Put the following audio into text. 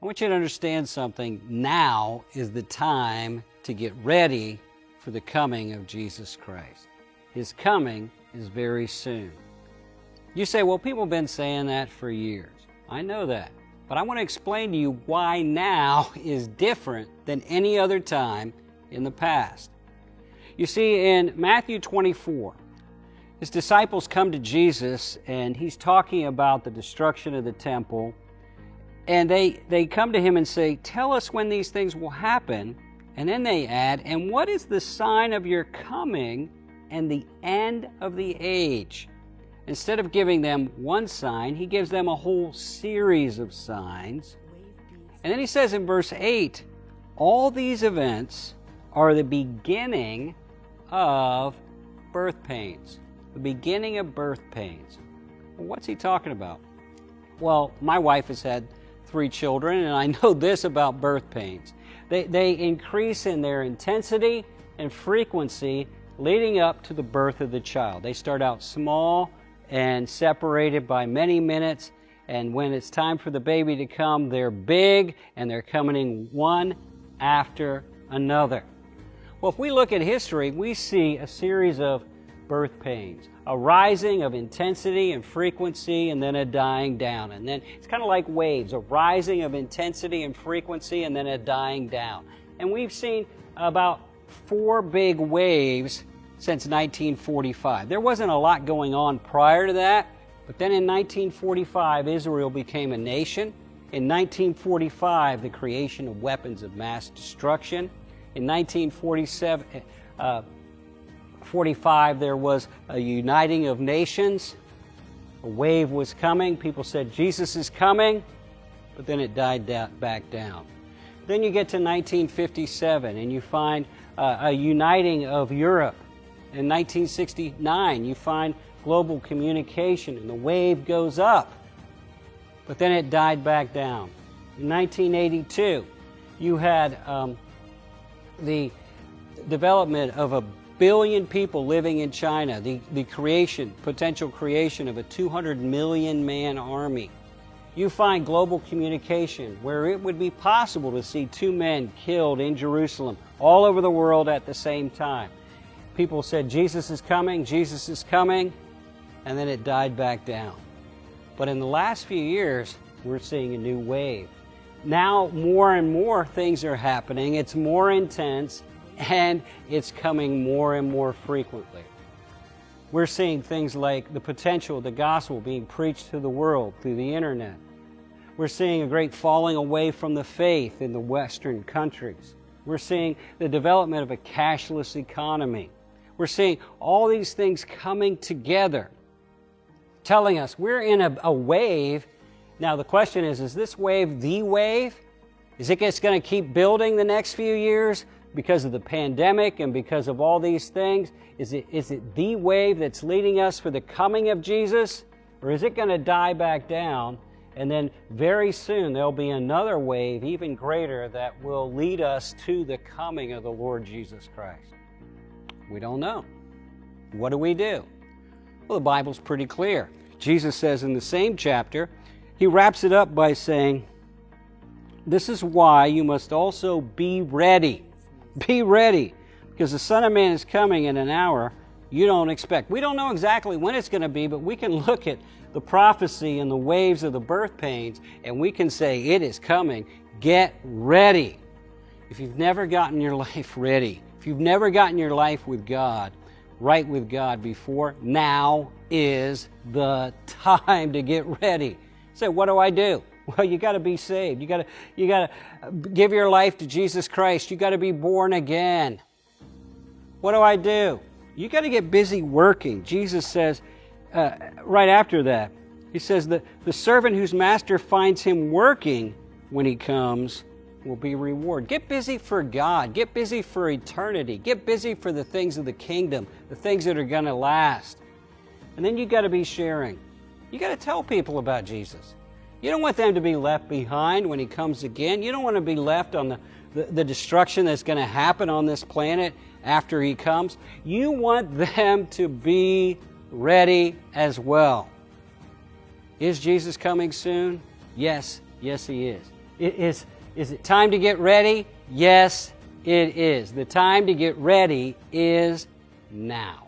I want you to understand something. Now is the time to get ready for the coming of Jesus Christ. His coming is very soon. You say, well, people have been saying that for years. I know that. But I want to explain to you why now is different than any other time in the past. You see, in Matthew 24, his disciples come to Jesus and he's talking about the destruction of the temple. And they come to him and say, tell us when these things will happen. And then they add, and what is the sign of your coming and the end of the age? Instead of giving them one sign, he gives them a whole series of signs. And then he says in verse 8, all these events are the beginning of birth pains. The beginning of birth pains. Well, what's he talking about? Well, my wife has had 3 children, and I know this about birth pains. They increase in their intensity and frequency leading up to the birth of the child. They start out small and separated by many minutes, and when it's time for the baby to come, they're big and they're coming one after another. Well, if we look at history, we see a series of birth pains, a rising of intensity and frequency, and then a dying down. And then it's kind of like waves, a rising of intensity and frequency, and then a dying down. And we've seen about 4 big waves since 1945. There wasn't a lot going on prior to that, but then in 1945, Israel became a nation. In 1945, the creation of weapons of mass destruction. In 1945, there was a uniting of nations. A wave was coming. People said, Jesus is coming, but then it died back down. Then you get to 1957, and you find a uniting of Europe. In 1969, you find global communication, and the wave goes up, but then it died back down. In 1982, you had the development of 1 billion people living in China, the potential creation of a 200 million man army. You find global communication where it would be possible to see 2 men killed in Jerusalem all over the world at the same time. People said, Jesus is coming, and then it died back down. But in the last few years, we're seeing a new wave. Now more and more things are happening. It's more intense, and it's coming more and more frequently. We're seeing things like the potential of the gospel being preached to the world through the internet. We're seeing a great falling away from the faith in the Western countries. We're seeing the development of a cashless economy. We're seeing all these things coming together, telling us we're in a wave. Now the question is this wave the wave? Is it just going to keep building the next few years because of the pandemic and because of all these things? Is it the wave that's leading us for the coming of Jesus? Or is it going to die back down, and then very soon there'll be another wave even greater that will lead us to the coming of the Lord Jesus Christ? We don't know. What do? Well, the Bible's pretty clear. Jesus says in the same chapter, he wraps it up by saying, this is why you must also be ready. Be ready, because the Son of Man is coming in an hour you don't expect. We don't know exactly when it's going to be, but we can look at the prophecy and the waves of the birth pains, and we can say it is coming. Get ready. If you've never gotten your life ready, if you've never gotten your life with God, right with God before, now is the time to get ready. So what do I do? Well, you got to be saved. You got to give your life to Jesus Christ. You got to be born again. What do I do? You got to get busy working. Jesus says right after that, he says that the servant whose master finds him working when he comes will be rewarded. Get busy for God. Get busy for eternity. Get busy for the things of the kingdom, the things that are going to last. And then you got to be sharing. You got to tell people about Jesus. You don't want them to be left behind when he comes again. You don't want to be left on the destruction that's going to happen on this planet after he comes. You want them to be ready as well. Is Jesus coming soon? Yes, he is. Is it time to get ready? Yes, it is. The time to get ready is now.